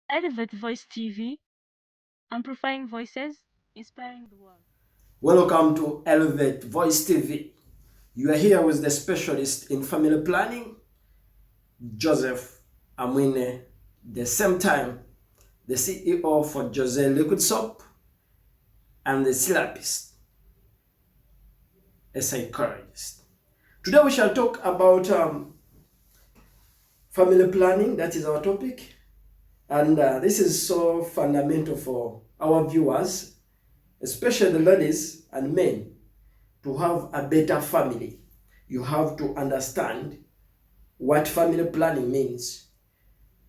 Elevate Voice TV, amplifying voices, inspiring the world. Welcome to Elevate Voice TV. You are here with the specialist in family planning, Joseph Amwine, the same time the CEO for Jose Liquid Soap and the therapist, a psychologist. Today we shall talk about family planning. That is our topic, and this is so fundamental for our viewers, especially the ladies and men, to have a better family. You have to understand what family planning means.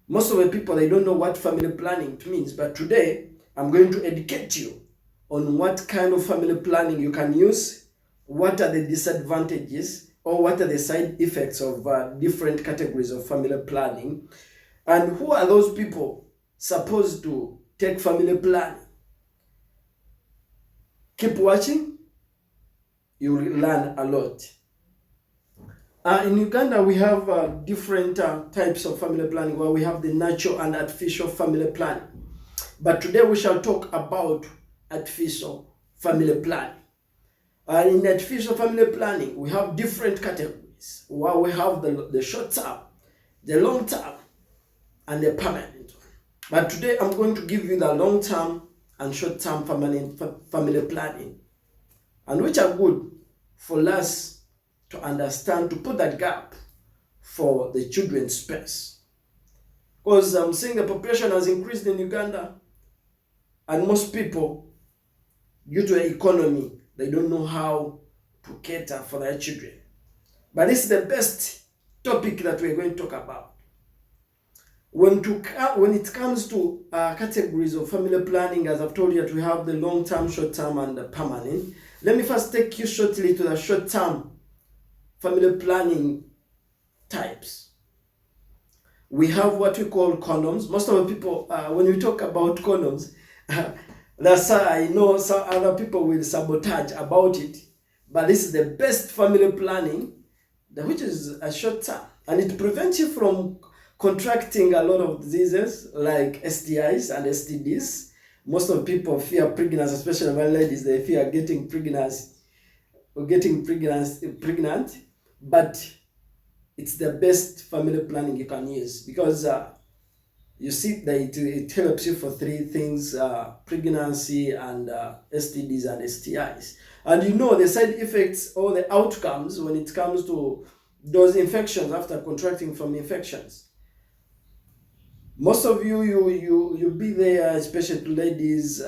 Most of the people, they don't know what family planning means, but today I'm going to educate you on what kind of family planning you can use, what are the disadvantages or what are the side effects of different categories of family planning, and who are those people supposed to take family planning. Keep watching, you will learn a lot. In Uganda, we have different types of family planning where we have the natural and artificial family planning. But today we shall talk about artificial family planning. In artificial family planning, we have different categories where we have the short term, the long term, and the permanent one. But today I'm going to give you the long term and short term family planning, and which are good for us to understand, to put that gap for the children's space. Because I'm seeing the population has increased in Uganda, and most people, due to the economy, they don't know how to cater for their children. But this is the best topic that we're going to talk about. When it comes to categories of family planning, as I've told you, that we have the long-term, short-term, and the permanent. Let me first take you shortly to the short-term family planning types. We have what we call condoms. Most of the people, when we talk about condoms, I know some other people will sabotage about it, but this is the best family planning, which is a short term, and it prevents you from contracting a lot of diseases like STIs and STDs. Most of the people fear pregnancy, especially when ladies, they fear getting pregnant, but it's the best family planning you can use, because you see that it helps you for three things: pregnancy and STDs and STIs. And you know the side effects or the outcomes when it comes to those infections after contracting from infections. Most of you be there, especially to ladies,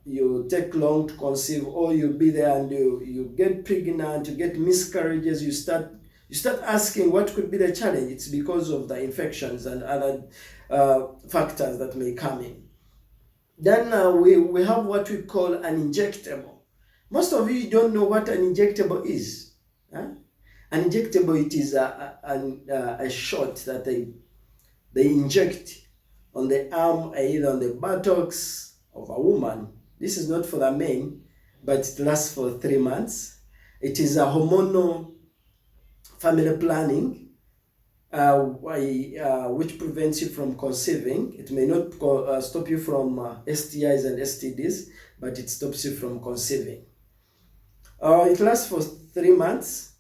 you take long to conceive, or you be there and you get pregnant, you get miscarriages, you start asking what could be the challenge. It's because of the infections and other factors that may come in. Then we have what we call an injectable. Most of you don't know what an injectable is. Huh? An injectable, it is a shot that they inject on the arm, either on the buttocks of a woman. This is not for the men, but it lasts for 3 months. It is a hormonal family planning, which prevents you from conceiving. It may not stop you from STIs and STDs, but it stops you from conceiving. It lasts for 3 months,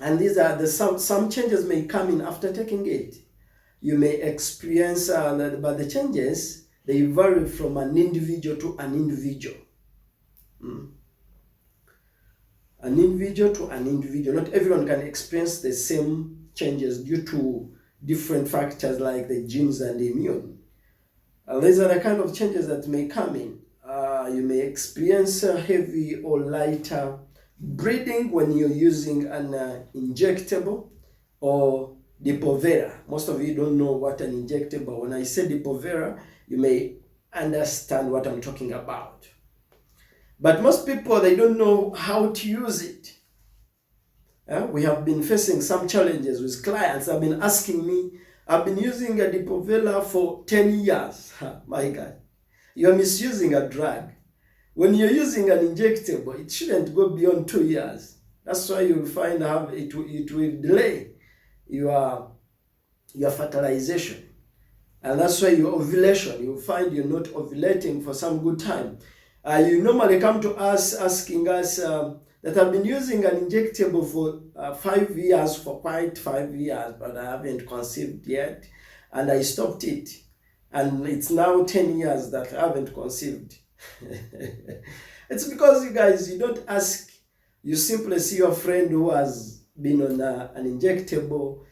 and these are some changes may come in after taking it. You may experience, but the changes, they vary from an individual to an individual. An individual to an individual. Not everyone can experience the same changes due to different factors like the genes and the immune. These are the kind of changes that may come in. You may experience heavy or lighter breathing when you're using an injectable or Depo-Provera. Most of you don't know what an injectable. When I say Depo-Provera, you may understand what I'm talking about. But most people, they don't know how to use it. We have been facing some challenges with clients. Have been asking me, I've been using a Depo-Provera for 10 years. My God, you're misusing a drug. When you're using an injectable, it shouldn't go beyond 2 years. That's why you'll find it will delay your fertilization. And that's why your ovulation, you find you're not ovulating for some good time. You normally come to us asking us that I've been using an injectable for 5 years, for quite 5 years, but I haven't conceived yet. And I stopped it. And it's now 10 years that I haven't conceived. It's because you guys, you don't ask. You simply see your friend who has been on an injectable,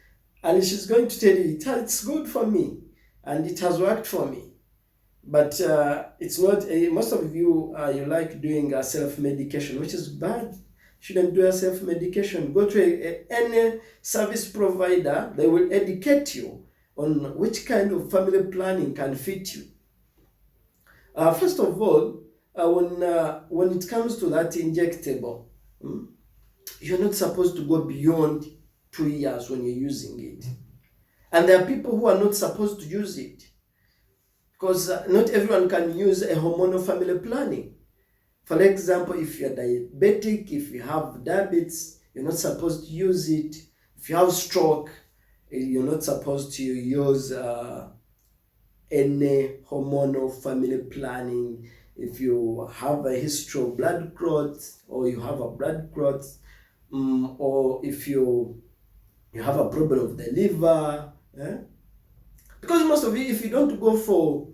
and she's going to tell you, it's good for me, and it has worked for me. But it's not, most of you, you like doing a self-medication, which is bad. Shouldn't do a self-medication. Go to any service provider. They will educate you on which kind of family planning can fit you. First of all, when it comes to that injectable, you're not supposed to go beyond 2 years when you're using it. And there are people who are not supposed to use it, because not everyone can use a hormonal family planning. For example, if you're diabetic, if you have diabetes, you're not supposed to use it. If you have stroke, you're not supposed to use any hormonal family planning. If you have a history of blood clots, or you have a blood clot, or if you have a problem with the liver, because most of you, if you don't go for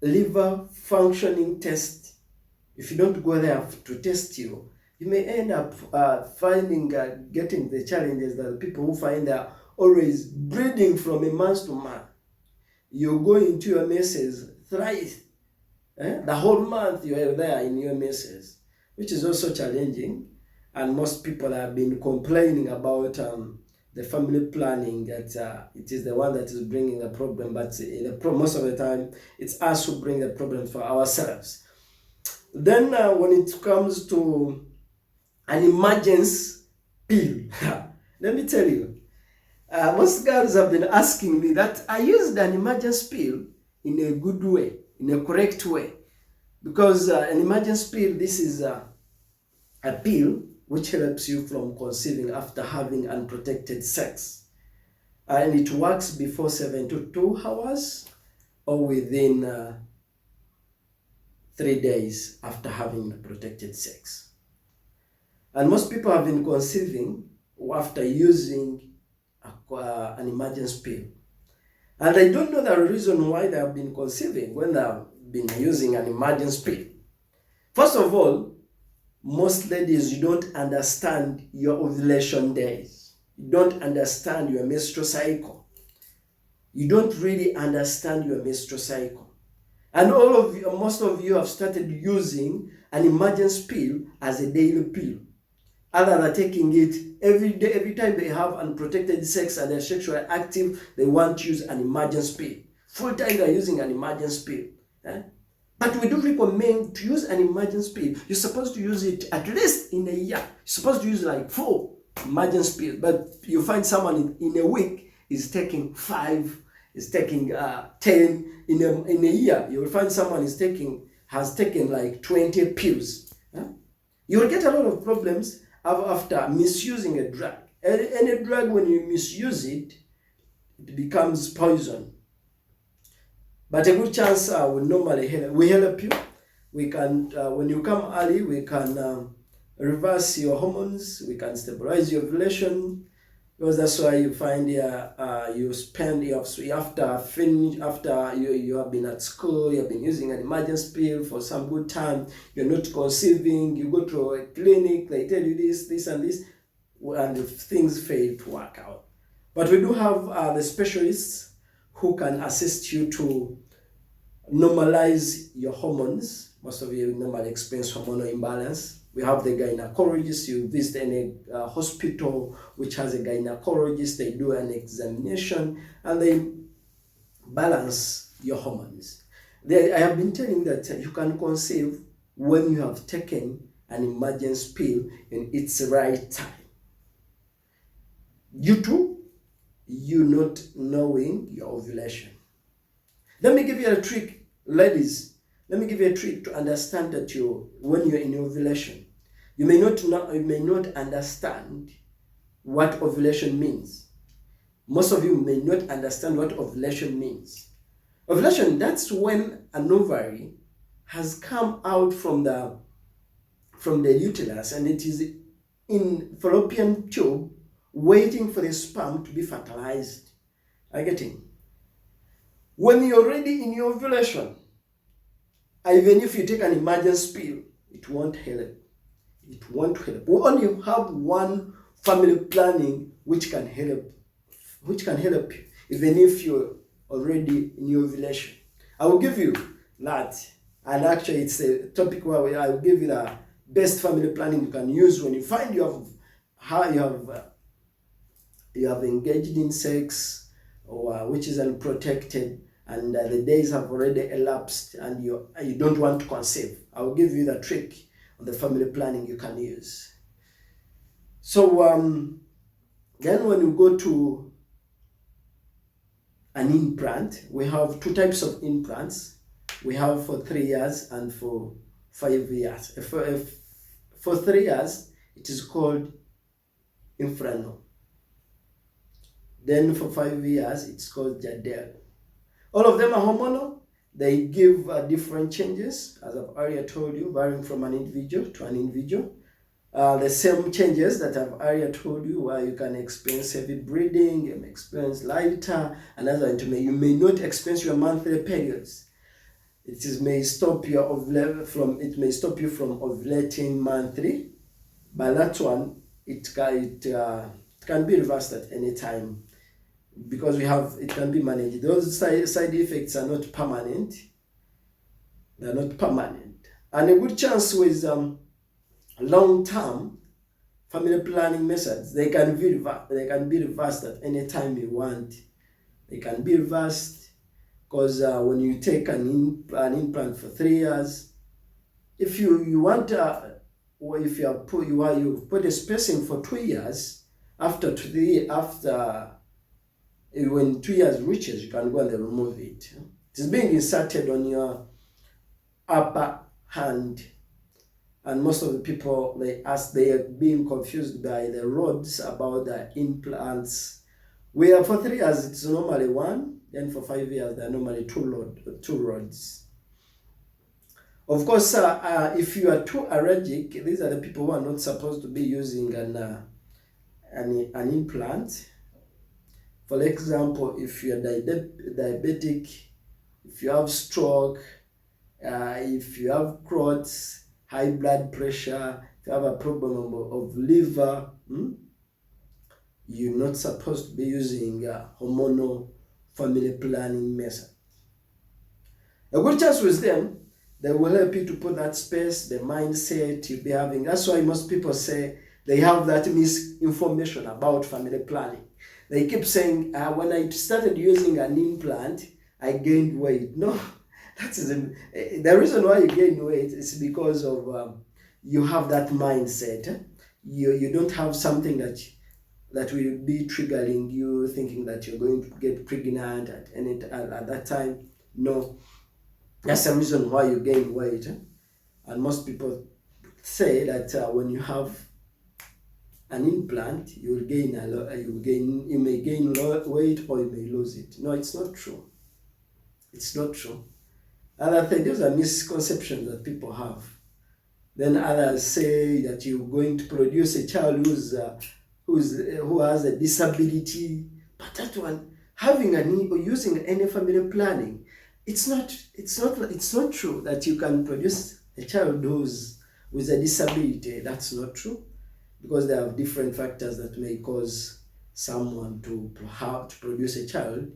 liver functioning test, if you don't go there to test you, you may end up finding, getting the challenges that people who find they're always bleeding from a month to month. You go into your menses thrice. The whole month you are there in your menses, which is also challenging. And most people have been complaining about the family planning, that it is the one that is bringing the problem, but most of the time it's us who bring the problem for ourselves. Then when it comes to an emergency pill, let me tell you, most girls have been asking me that I used an emergency pill in a good way, in a correct way, because an emergency pill, this is a pill which helps you from conceiving after having unprotected sex, and it works before 72 hours or within 3 days after having protected sex. And most people have been conceiving after using an emergency pill. And I don't know the reason why they have been conceiving when they have been using an emergency pill. First of all, most ladies, you don't understand your ovulation days. You don't understand your menstrual cycle. You don't really understand your menstrual cycle. And most of you have started using an emergency pill as a daily pill. Other than taking it every day, every time they have unprotected sex and they're sexually active, they want to use an emergency pill. Full time they're using an emergency pill. But we do recommend to use an emergency pill. You're supposed to use it at least in a year. You're supposed to use like 4 emergency pills. But you find someone in a week is taking 5, is taking 10. In a year, you will find someone has taken like 20 pills. You will get a lot of problems after misusing a drug. Any drug, when you misuse it, it becomes poison. But a good chance will normally help you. We can, when you come early, we can reverse your hormones. We can stabilize your ovulation, because that's why you find you spend after you have been at school, you have been using an emergency pill for some good time. You're not conceiving. You go to a clinic. They tell you this, and this, and things fail to work out. But we do have the specialists who can assist you to normalize your hormones. Most of you normally experience hormonal imbalance. We have the gynecologist. You visit any hospital which has a gynecologist. They do an examination and they balance your hormones. I have been telling that you can conceive when you have taken an emergency pill in its right time. Due to you not knowing your ovulation. Let me give you a trick, ladies. Let me give you a trick to understand that when you're in ovulation, you may not understand what ovulation means. Most of you may not understand what ovulation means. Ovulation, that's when an ovary has come out from the uterus and it is in fallopian tube waiting for the sperm to be fertilized. Are you getting? When you're already in your ovulation, even if you take an emergency pill, it won't help. It won't help. We only have one family planning which can help you, even if you're already in your ovulation. I will give you that, and actually it's a topic where I will give you the best family planning you can use when you find you have engaged in sex, or which is unprotected, and the days have already elapsed and you don't want to conceive. I will give you the trick on the family planning you can use. So then when you go to an implant, we have two types of implants. We have for 3 years and for 5 years. For 3 years, it is called Implanon. Then for 5 years, it's called Jadelle. All of them are hormonal. They give different changes, as I've already told you, varying from an individual to an individual. The same changes that I've already told you, where you can experience heavy bleeding, you may experience lighter, and as you may not experience your monthly periods. It may stop you from ovulating monthly, but that one it can be reversed at any time, because it can be managed. Those side effects are not permanent. They're not permanent, and a good chance with long-term family planning methods, they can be reversed at any time you want. They can be reversed because when you take an implant for 3 years, if you want, or if you put a spacing for 2 years, when 2 years reaches, you can go and remove it. It is being inserted on your upper hand. And most of the people, they are being confused by the rods about the implants. Where for 3 years, it's normally one. Then for 5 years, they're normally two rods. Of course, if you are too allergic, these are the people who are not supposed to be using an implant. For example, if you are diabetic, if you have stroke, if you have clots, high blood pressure, if you have a problem of liver, you're not supposed to be using hormonal family planning method. A good chance with them, they will help you to put that space, the mindset you'll be having. That's why most people say they have that misinformation about family planning. They keep saying, when I started using an implant, I gained weight. No, the reason why you gain weight is because of you have that mindset. You don't have something that will be triggering you, thinking that you're going to get pregnant at that time. No, that's the reason why you gain weight. And most people say that when you have an implant, you may gain weight or you may lose it. No, it's not true. It's not true. Other things, those are misconceptions that people have. Then others say that you're going to produce a child who has a disability. But that one, having or using any family planning, it's not true that you can produce a child with a disability. That's not true, because there are different factors that may cause someone to produce a child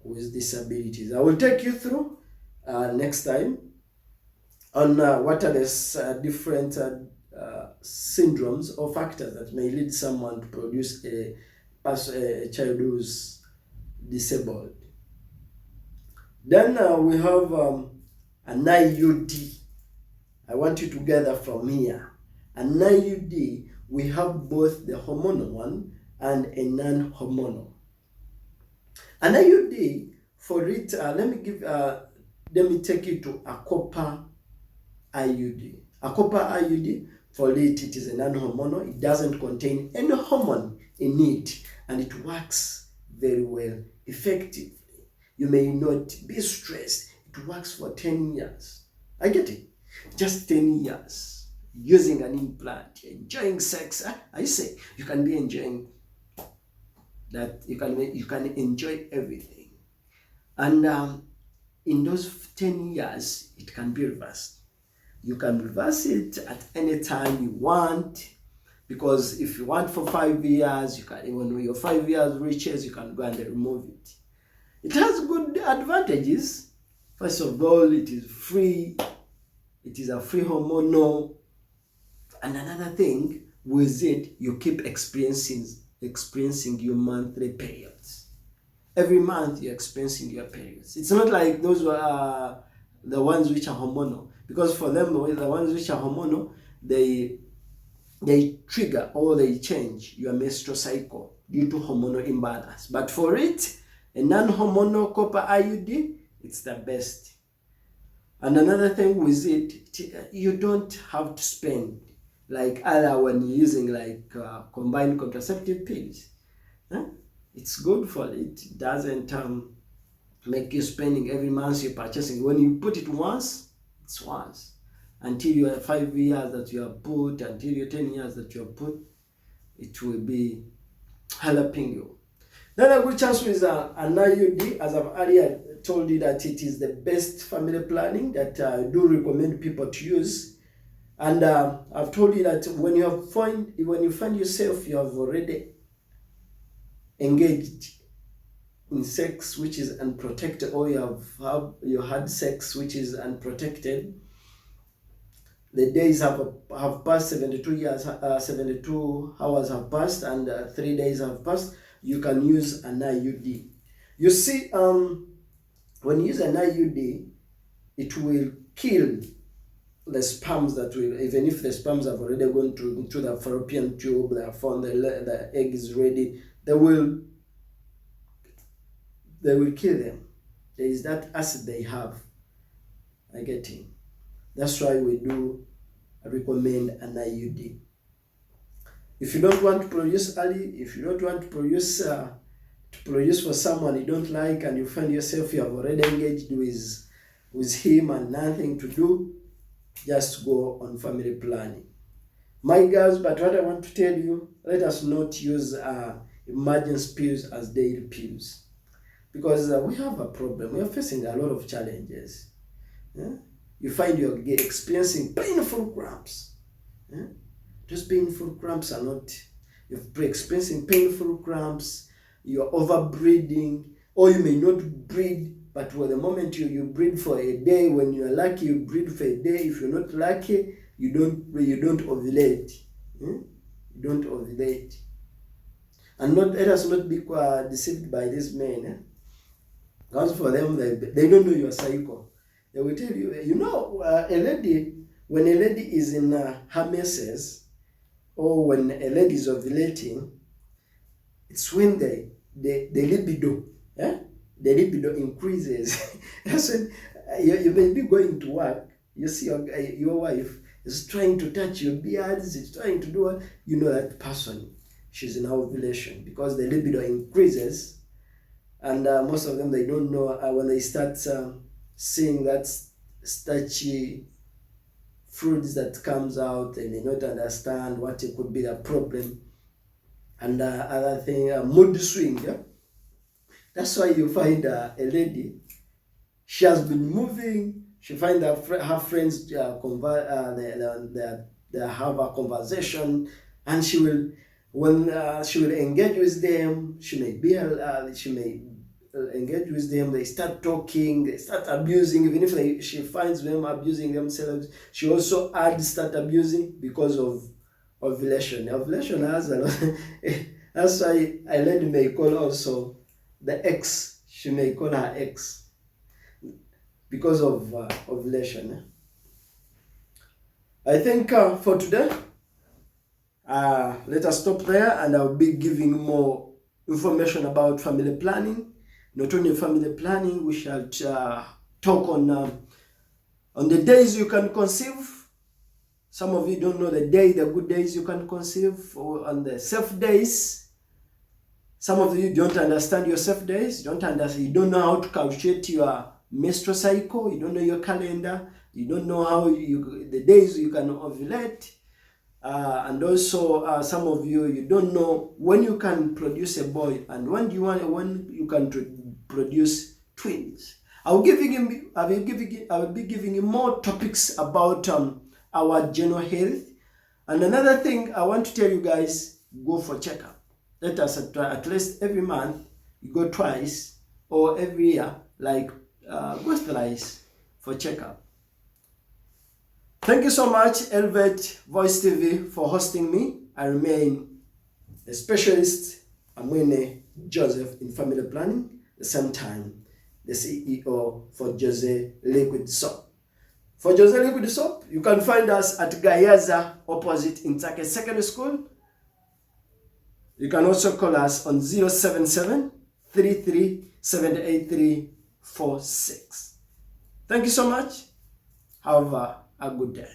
with disabilities. I will take you through next time on what are the different syndromes or factors that may lead someone to produce a child who's disabled. Then we have an IUD. I want you to gather from here. An IUD, we have both the hormonal one and a non-hormonal. An IUD, for it, let me take you to a copper IUD. A copper IUD, for it is a non-hormonal. It doesn't contain any hormone in it, and it works very well, effectively. You may not be stressed. It works for 10 years. I get it. Just 10 years using an implant, enjoying sex. I say you can be enjoying that. You can enjoy everything. And in those 10 years, it can be reversed. You can reverse it at any time you want, because if you want for 5 years, you can, when your 5 years reaches, you can go and remove it. It has good advantages. First of all, it is free. It is a free hormonal. And another thing, with it, you keep experiencing your monthly periods. Every month you're experiencing your periods. It's not like those are the ones which are hormonal, because for them, the ones which are hormonal, they trigger or they change your menstrual cycle due to hormonal imbalance. But for it, a non-hormonal copper IUD, it's the best. And another thing with it, you don't have to spend like other when you're using like combined contraceptive pills. It's good for it. It doesn't make you spending every month you're purchasing. When you put it once, it's once. Until you have 5 years that you have put, until your 10 years that you have put, it will be helping you. Then a good chance with an IUD, as I've earlier told you that it is the best family planning that I do recommend people to use. And I've told you that when you find yourself you have already engaged in sex which is unprotected, or you had sex which is unprotected, the days have passed, 72 hours have passed, and 3 days have passed, you can use an IUD. You see, when you use an IUD, it will kill the sperms that will, even if the sperms have already gone into the fallopian tube, they have found the egg is ready, they will kill them. There is that acid they have. I get it. That's why we do recommend an IUD. If you don't want to produce early, if you don't want to produce for someone you don't like, and you find yourself you have already engaged with him and nothing to do, just go on family planning. My girls, but what I want to tell you, let us not use emergency pills as daily pills, because we have a problem. We are facing a lot of challenges. You find you're experiencing painful cramps. Those painful cramps are not, you're experiencing painful cramps, you're overbreeding, or you may not breed, but for the moment you breed for a day. When you're lucky, you breed for a day. If you're not lucky, you don't ovulate. You don't ovulate. And let us not be deceived by these men. Because for them, they don't know your cycle. They will tell you, a lady, when a lady is in her menses, or when a lady is ovulating, it's when the libido, the libido increases. That's when you may be going to work, you see your wife is trying to touch your beards, it's trying to do what, that person, she's in ovulation, because the libido increases. And most of them, they don't know when they start seeing that starchy fruits that comes out, they may not understand what it could be the problem. And other thing, mood swing. That's why you find a lady, she has been moving, she find her friends they have a conversation, and she will, when she will engage with them, she may engage with them, they start talking, they start abusing. Even if she finds them abusing themselves, she also start abusing because of ovulation. Ovulation has a lot. That's why a lady may call also the ex, she may call her ex, because of ovulation. I think for today, let us stop there, and I'll be giving more information about family planning. Not only family planning, we shall talk on the days you can conceive. Some of you don't know the good days you can conceive, or on the safe days. Some of you don't understand your safe days, you don't know how to calculate your menstrual cycle, you don't know your calendar, you don't know how the days you can ovulate. And also some of you don't know when you can produce a boy and when you can produce twins. I will be giving you more topics about our general health. And another thing I want to tell you guys, go for checkup. Let us at least every month you go twice, or every year, like go thrice for checkup. Thank you so much, Elvet Voice TV, for hosting me. I remain a specialist, Amwene Joseph, in family planning, at the same time, the CEO for Jose Liquid Soap. For Jose Liquid Soap, you can find us at Gayaza, opposite Intake Secondary School. You can also call us on 077 33 783 46. Thank you so much. Have a good day.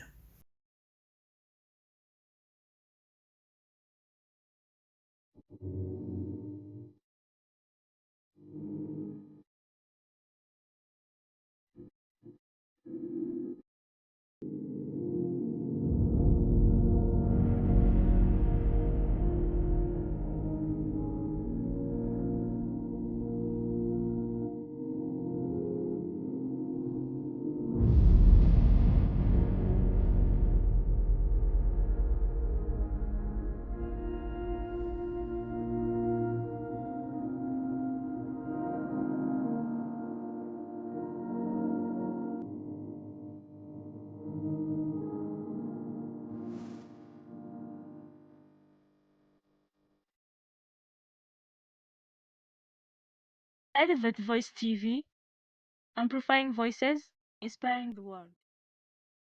Elevate Voice TV, amplifying voices, inspiring the world.